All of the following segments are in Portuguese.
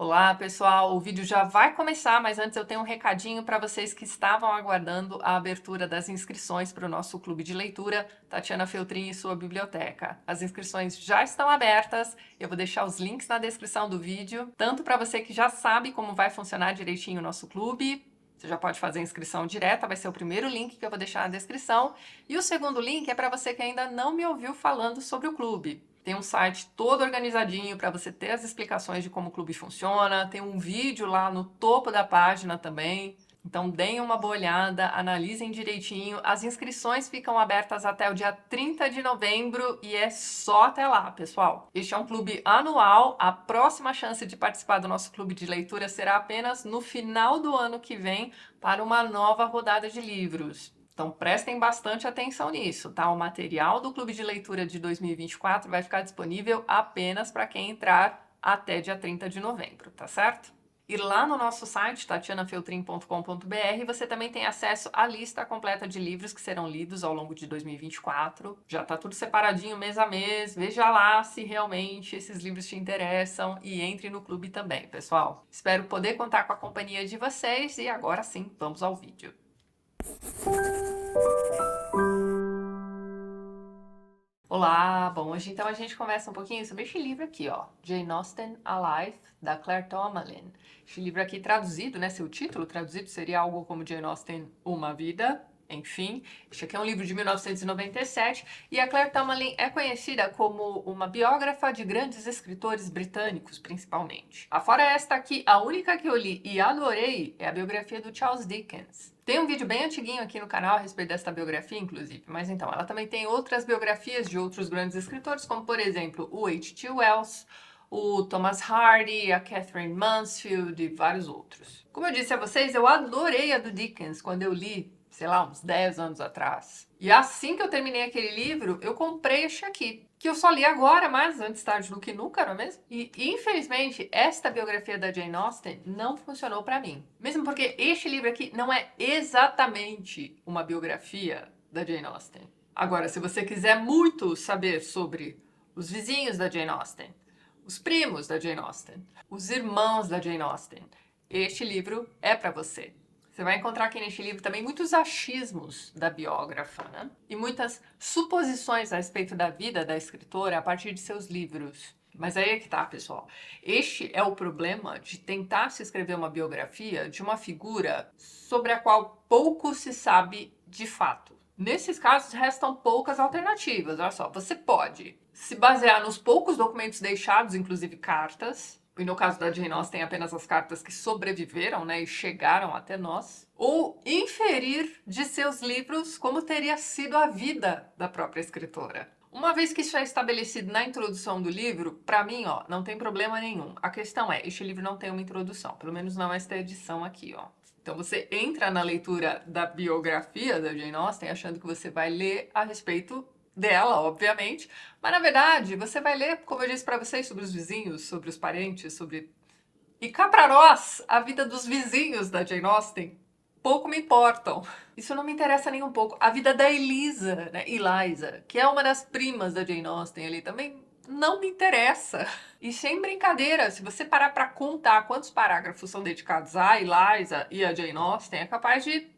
Olá, pessoal! O vídeo já vai começar, mas antes eu tenho um recadinho para vocês que estavam aguardando a abertura das inscrições para o nosso clube de leitura, Tatiana Feltrin e sua biblioteca. As inscrições já estão abertas, eu vou deixar os links na descrição do vídeo, tanto para você que já sabe como vai funcionar direitinho o nosso clube, você já pode fazer a inscrição direta, vai ser o primeiro link que eu vou deixar na descrição, e o segundo link é para você que ainda não me ouviu falando sobre o clube. Tem um site todo organizadinho para você ter as explicações de como o clube funciona, tem um vídeo lá no topo da página também. Então deem uma boa olhada, analisem direitinho. As inscrições ficam abertas até o dia 30 de novembro e é só até lá, pessoal. Este é um clube anual, a próxima chance de participar do nosso clube de leitura será apenas no final do ano que vem para uma nova rodada de livros. Então prestem bastante atenção nisso, tá? O material do Clube de Leitura de 2024 vai ficar disponível apenas para quem entrar até dia 30 de novembro, tá certo? E lá no nosso site, tatianafeltrin.com.br, você também tem acesso à lista completa de livros que serão lidos ao longo de 2024. Já tá tudo separadinho mês a mês, veja lá se realmente esses livros te interessam e entre no clube também, pessoal. Espero poder contar com a companhia de vocês e agora sim, vamos ao vídeo. Olá, bom, hoje então a gente conversa um pouquinho sobre este livro aqui, ó, Jane Austen, A Life, da Claire Tomalin. Este livro aqui traduzido, né, seu título traduzido seria algo como Jane Austen, Uma Vida, enfim. Este aqui é um livro de 1997 e a Claire Tomalin é conhecida como uma biógrafa de grandes escritores britânicos, principalmente. Afora esta aqui, a única que eu li e adorei é a biografia do Charles Dickens. Tem um vídeo bem antiguinho aqui no canal a respeito desta biografia, inclusive, mas então, ela também tem outras biografias de outros grandes escritores, como, por exemplo, o H.G. Wells, o Thomas Hardy, a Catherine Mansfield e vários outros. Como eu disse a vocês, eu adorei a do Dickens quando eu li, sei lá, uns 10 anos atrás. E assim que eu terminei aquele livro, eu comprei este aqui, que eu só li agora, mas antes tarde do que nunca, não é mesmo? E, infelizmente, esta biografia da Jane Austen não funcionou para mim. Mesmo porque este livro aqui não é exatamente uma biografia da Jane Austen. Agora, se você quiser muito saber sobre os vizinhos da Jane Austen, os primos da Jane Austen, os irmãos da Jane Austen, este livro é para você. Você vai encontrar aqui neste livro também muitos achismos da biógrafa, né? E muitas suposições a respeito da vida da escritora a partir de seus livros. Mas aí é que tá, pessoal. Este é o problema de tentar se escrever uma biografia de uma figura sobre a qual pouco se sabe de fato. Nesses casos, restam poucas alternativas. Olha só, você pode se basear nos poucos documentos deixados, inclusive cartas, e no caso da Jane Austen, apenas as cartas que sobreviveram, né, e chegaram até nós, ou inferir de seus livros como teria sido a vida da própria escritora. Uma vez que isso é estabelecido na introdução do livro, para mim, ó, não tem problema nenhum. A questão é, este livro não tem uma introdução, pelo menos não esta edição aqui, ó. Então você entra na leitura da biografia da Jane Austen achando que você vai ler a respeito dela, obviamente, mas na verdade você vai ler, como eu disse para vocês, sobre os vizinhos, sobre os parentes, sobre... E cá pra nós, a vida dos vizinhos da Jane Austen pouco me importam. Isso não me interessa nem um pouco. A vida da Elisa, né, Eliza, que é uma das primas da Jane Austen ali, também não me interessa. E sem brincadeira, se você parar pra contar quantos parágrafos são dedicados a Eliza e a Jane Austen, é capaz de...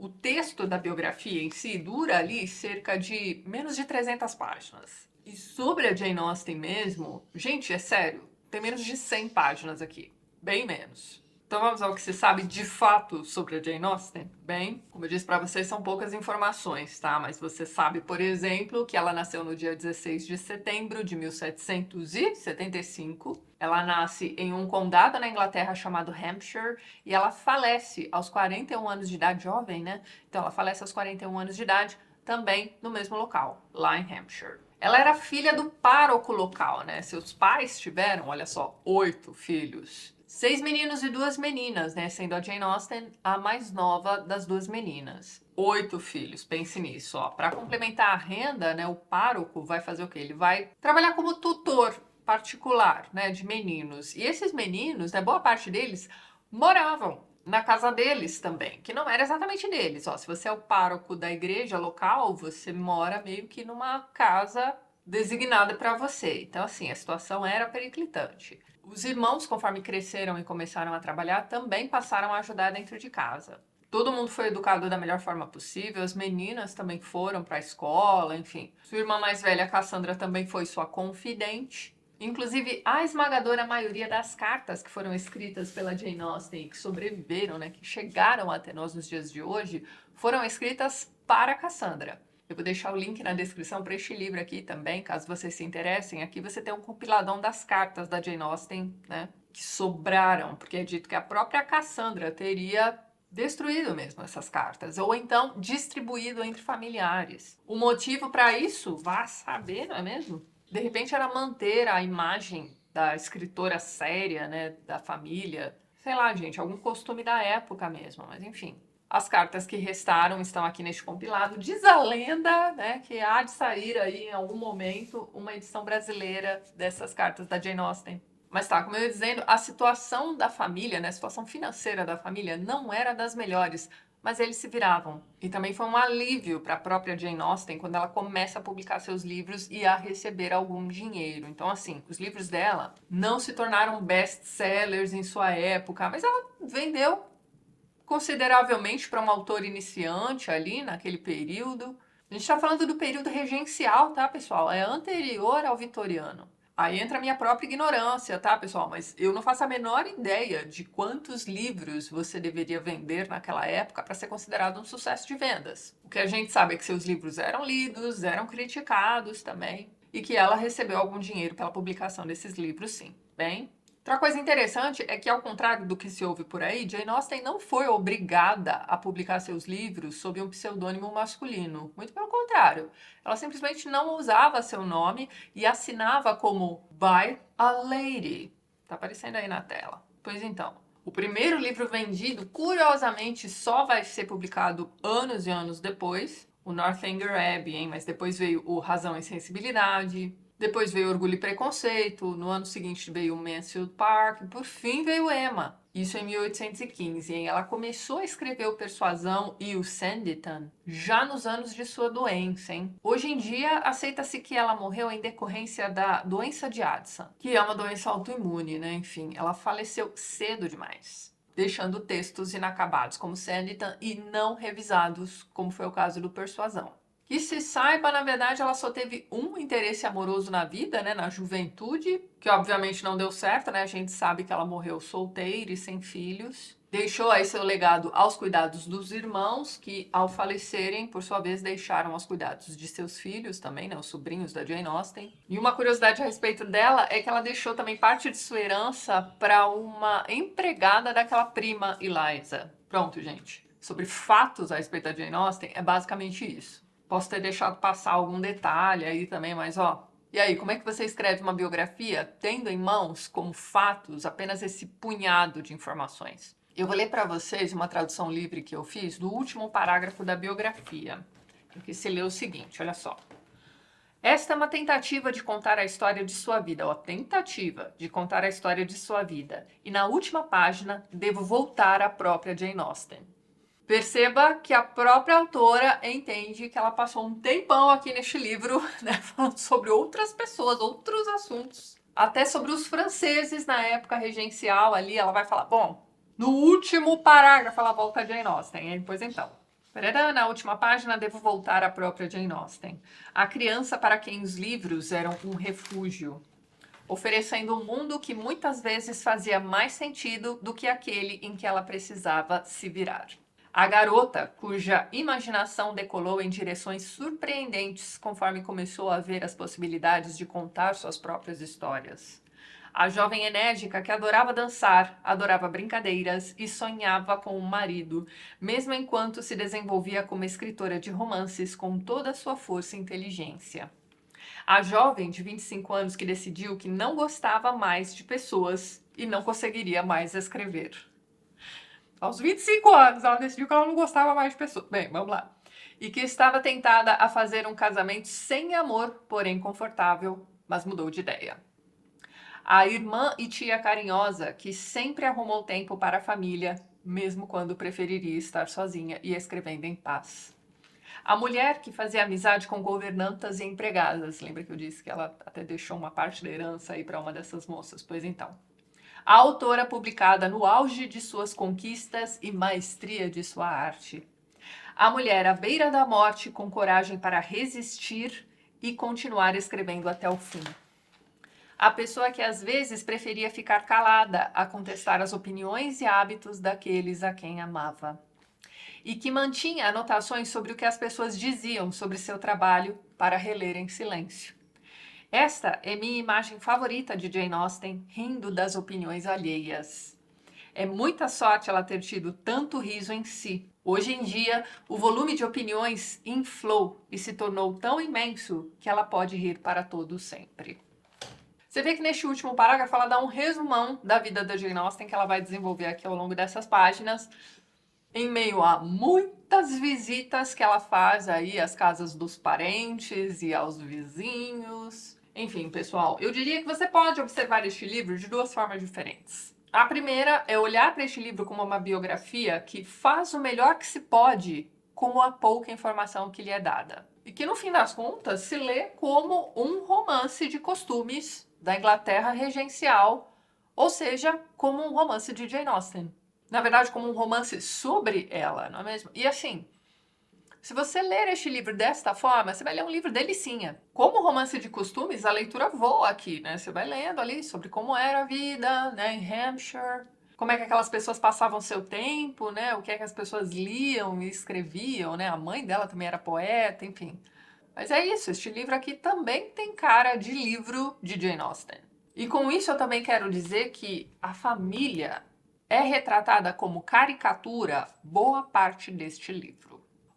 O texto da biografia em si dura ali cerca de menos de 300 páginas. E sobre a Jane Austen mesmo, gente, é sério, tem menos de 100 páginas aqui. Bem menos. Então vamos ao que se sabe de fato sobre a Jane Austen? Bem, como eu disse para vocês, são poucas informações, tá? Mas você sabe, por exemplo, que ela nasceu no dia 16 de setembro de 1775. Ela nasce em um condado na Inglaterra chamado Hampshire e ela falece aos 41 anos de idade, jovem, né? Então ela falece aos 41 anos de idade, também no mesmo local, lá em Hampshire. Ela era filha do pároco local, né? Seus pais tiveram, olha só, 8 filhos. 6 meninos e 2 meninas, né? Sendo a Jane Austen a mais nova das 2 meninas. 8 filhos, pense nisso, ó. Para complementar a renda, né? O pároco vai fazer o quê? Ele vai trabalhar como tutor particular, né? De meninos. E esses meninos, né? Boa parte deles moravam na casa deles também, que não era exatamente deles, ó. Se você é o pároco da igreja local, você mora meio que numa casa designada para você. Então, assim, a situação era periclitante. Os irmãos, conforme cresceram e começaram a trabalhar, também passaram a ajudar dentro de casa. Todo mundo foi educado da melhor forma possível, as meninas também foram para a escola, enfim. Sua irmã mais velha, Cassandra, também foi sua confidente. Inclusive, a esmagadora maioria das cartas que foram escritas pela Jane Austen e que sobreviveram, né, que chegaram até nós nos dias de hoje, foram escritas para Cassandra. Eu vou deixar o link na descrição para este livro aqui também, caso vocês se interessem. Aqui você tem um compiladão das cartas da Jane Austen, né, que sobraram, porque é dito que a própria Cassandra teria destruído mesmo essas cartas, ou então distribuído entre familiares. O motivo para isso, vá saber, não é mesmo? De repente era manter a imagem da escritora séria, né, da família. Sei lá, gente, algum costume da época mesmo, mas enfim. As cartas que restaram estão aqui neste compilado. Diz a lenda, né, que há de sair aí em algum momento uma edição brasileira dessas cartas da Jane Austen. Mas tá, como eu ia dizendo, a situação da família, né, a situação financeira da família não era das melhores, mas eles se viravam. E também foi um alívio para a própria Jane Austen quando ela começa a publicar seus livros e a receber algum dinheiro. Então, assim, os livros dela não se tornaram best-sellers em sua época, mas ela vendeu consideravelmente para um autor iniciante ali naquele período. A gente está falando do período regencial, tá, pessoal? É anterior ao vitoriano. Aí entra a minha própria ignorância, tá, pessoal? Mas eu não faço a menor ideia de quantos livros você deveria vender naquela época para ser considerado um sucesso de vendas. O que a gente sabe é que seus livros eram lidos, eram criticados também, e que ela recebeu algum dinheiro pela publicação desses livros, sim. Bem, outra coisa interessante é que, ao contrário do que se ouve por aí, Jane Austen não foi obrigada a publicar seus livros sob um pseudônimo masculino. Muito pelo contrário. Ela simplesmente não usava seu nome e assinava como By a Lady. Tá aparecendo aí na tela. Pois então, o primeiro livro vendido, curiosamente, só vai ser publicado anos e anos depois, o Northanger Abbey, hein? Mas depois veio o Razão e Sensibilidade. Depois veio Orgulho e Preconceito, no ano seguinte veio Mansfield Park, por fim veio Emma. Isso em 1815, hein? Ela começou a escrever o Persuasão e o Sanditon já nos anos de sua doença, hein? Hoje em dia, aceita-se que ela morreu em decorrência da doença de Addison, que é uma doença autoimune, né? Enfim, ela faleceu cedo demais, deixando textos inacabados como Sanditon e não revisados, como foi o caso do Persuasão. Que se saiba, na verdade, ela só teve um interesse amoroso na vida, né, na juventude, que obviamente não deu certo, né? A gente sabe que ela morreu solteira e sem filhos. Deixou aí seu legado aos cuidados dos irmãos, que ao falecerem, por sua vez, deixaram aos cuidados de seus filhos também, né, os sobrinhos da Jane Austen. E uma curiosidade a respeito dela é que ela deixou também parte de sua herança para uma empregada daquela prima Eliza. Pronto, gente. Sobre fatos a respeito da Jane Austen, é basicamente isso. Posso ter deixado passar algum detalhe aí também, mas ó. E aí, como é que você escreve uma biografia tendo em mãos como fatos apenas esse punhado de informações? Eu vou ler para vocês uma tradução livre que eu fiz do último parágrafo da biografia, em que se lê o seguinte, olha só. Esta é uma tentativa de contar a história de sua vida, ó, tentativa de contar a história de sua vida. E na última página, devo voltar à própria Jane Austen. Perceba que a própria autora entende que ela passou um tempão aqui neste livro, né, falando sobre outras pessoas, outros assuntos. Até sobre os franceses na época regencial ali, ela vai falar, bom, no último parágrafo ela volta a Jane Austen, hein? Pois então. Na última página, devo voltar à própria Jane Austen. A criança para quem os livros eram um refúgio, oferecendo um mundo que muitas vezes fazia mais sentido do que aquele em que ela precisava se virar. A garota, cuja imaginação decolou em direções surpreendentes conforme começou a ver as possibilidades de contar suas próprias histórias. A jovem enérgica que adorava dançar, adorava brincadeiras e sonhava com um marido, mesmo enquanto se desenvolvia como escritora de romances com toda a sua força e inteligência. A jovem de 25 anos que decidiu que não gostava mais de pessoas e não conseguiria mais escrever. Aos 25 anos, ela decidiu que ela não gostava mais de pessoas. Bem, vamos lá. E que estava tentada a fazer um casamento sem amor, porém confortável, mas mudou de ideia. A irmã e tia carinhosa, que sempre arrumou tempo para a família, mesmo quando preferiria estar sozinha e escrevendo em paz. A mulher que fazia amizade com governantas e empregadas. Lembra que eu disse que ela até deixou uma parte da herança aí para uma dessas moças? Pois então. A autora publicada no auge de suas conquistas e maestria de sua arte. A mulher à beira da morte com coragem para resistir e continuar escrevendo até o fim. A pessoa que às vezes preferia ficar calada a contestar as opiniões e hábitos daqueles a quem amava. E que mantinha anotações sobre o que as pessoas diziam sobre seu trabalho para reler em silêncio. Esta é minha imagem favorita de Jane Austen, rindo das opiniões alheias. É muita sorte ela ter tido tanto riso em si. Hoje em dia, o volume de opiniões inflou e se tornou tão imenso que ela pode rir para todo sempre. Você vê que neste último parágrafo ela dá um resumão da vida da Jane Austen que ela vai desenvolver aqui ao longo dessas páginas, em meio a muitas visitas que ela faz aí às casas dos parentes e aos vizinhos. Enfim, pessoal, eu diria que você pode observar este livro de duas formas diferentes. A primeira é olhar para este livro como uma biografia que faz o melhor que se pode com a pouca informação que lhe é dada. E que, no fim das contas, se lê como um romance de costumes da Inglaterra regencial, ou seja, como um romance de Jane Austen. Na verdade, como um romance sobre ela, não é mesmo? E assim, se você ler este livro desta forma, você vai ler um livro delicinha. Como romance de costumes, a leitura voa aqui, né? Você vai lendo ali sobre como era a vida, né, em Hampshire, como é que aquelas pessoas passavam seu tempo, né? O que é que as pessoas liam e escreviam, né? A mãe dela também era poeta, enfim. Mas é isso, este livro aqui também tem cara de livro de Jane Austen. E com isso eu também quero dizer que a família é retratada como caricatura boa parte deste livro.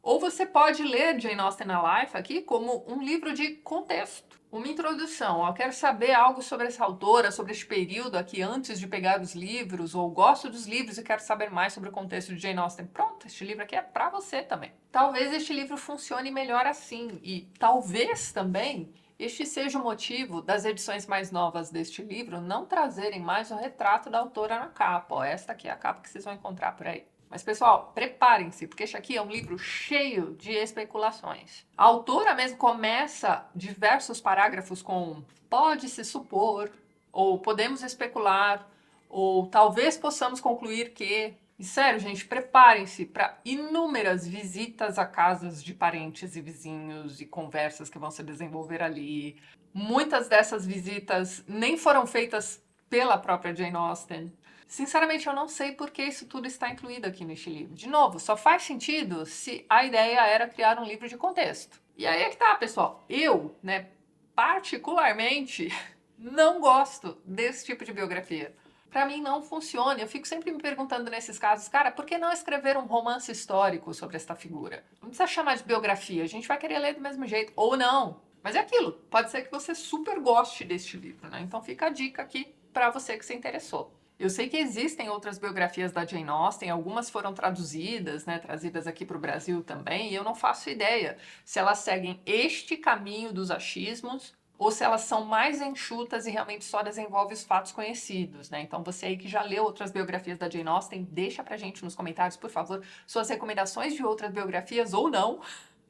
Ou você pode ler Jane Austen Alive aqui como um livro de contexto, uma introdução. Eu quero saber algo sobre essa autora, sobre este período aqui antes de pegar os livros, ou gosto dos livros e quero saber mais sobre o contexto de Jane Austen. Pronto, este livro aqui é para você também. Talvez este livro funcione melhor assim, e talvez também este seja o motivo das edições mais novas deste livro não trazerem mais o retrato da autora na capa. Ó, esta aqui é a capa que vocês vão encontrar por aí. Mas, pessoal, preparem-se, porque este aqui é um livro cheio de especulações. A autora mesmo começa diversos parágrafos com pode-se supor, ou podemos especular, ou talvez possamos concluir que... E sério, gente, preparem-se para inúmeras visitas a casas de parentes e vizinhos e conversas que vão se desenvolver ali. Muitas dessas visitas nem foram feitas pela própria Jane Austen. Sinceramente, eu não sei por que isso tudo está incluído aqui neste livro. De novo, só faz sentido se a ideia era criar um livro de contexto. E aí é que tá, pessoal. Eu, né, particularmente, não gosto desse tipo de biografia. Pra mim não funciona. Eu fico sempre me perguntando nesses casos, cara, por que não escrever um romance histórico sobre esta figura? Não precisa chamar de biografia, a gente vai querer ler do mesmo jeito, ou não. Mas é aquilo, pode ser que você super goste deste livro, né? Então fica a dica aqui pra você que se interessou. Eu sei que existem outras biografias da Jane Austen, algumas foram traduzidas, né, trazidas aqui para o Brasil também, e eu não faço ideia se elas seguem este caminho dos achismos ou se elas são mais enxutas e realmente só desenvolvem os fatos conhecidos, né? Então você aí que já leu outras biografias da Jane Austen, deixa pra gente nos comentários, por favor, suas recomendações de outras biografias ou não.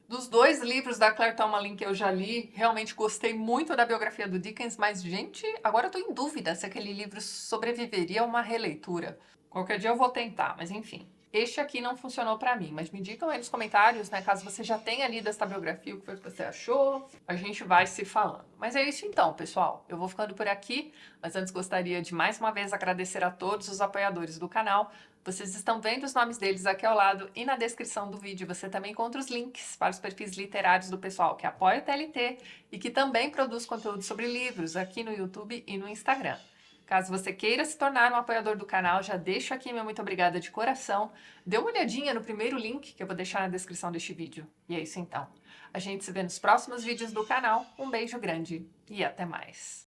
Dos dois livros da Claire Tomalin que eu já li, realmente gostei muito da biografia do Dickens, mas, gente, agora eu tô em dúvida se aquele livro sobreviveria a uma releitura. Qualquer dia eu vou tentar, mas enfim. Este aqui não funcionou pra mim, mas me digam aí nos comentários, né, caso você já tenha lido esta biografia, o que foi que você achou, a gente vai se falando. Mas é isso então, pessoal. Eu vou ficando por aqui, mas antes gostaria de mais uma vez agradecer a todos os apoiadores do canal. Vocês estão vendo os nomes deles aqui ao lado e na descrição do vídeo você também encontra os links para os perfis literários do pessoal que apoia o TLT e que também produz conteúdo sobre livros aqui no YouTube e no Instagram. Caso você queira se tornar um apoiador do canal, já deixo aqui meu muito obrigada de coração. Dê uma olhadinha no primeiro link que eu vou deixar na descrição deste vídeo. E é isso então. A gente se vê nos próximos vídeos do canal. Um beijo grande e até mais.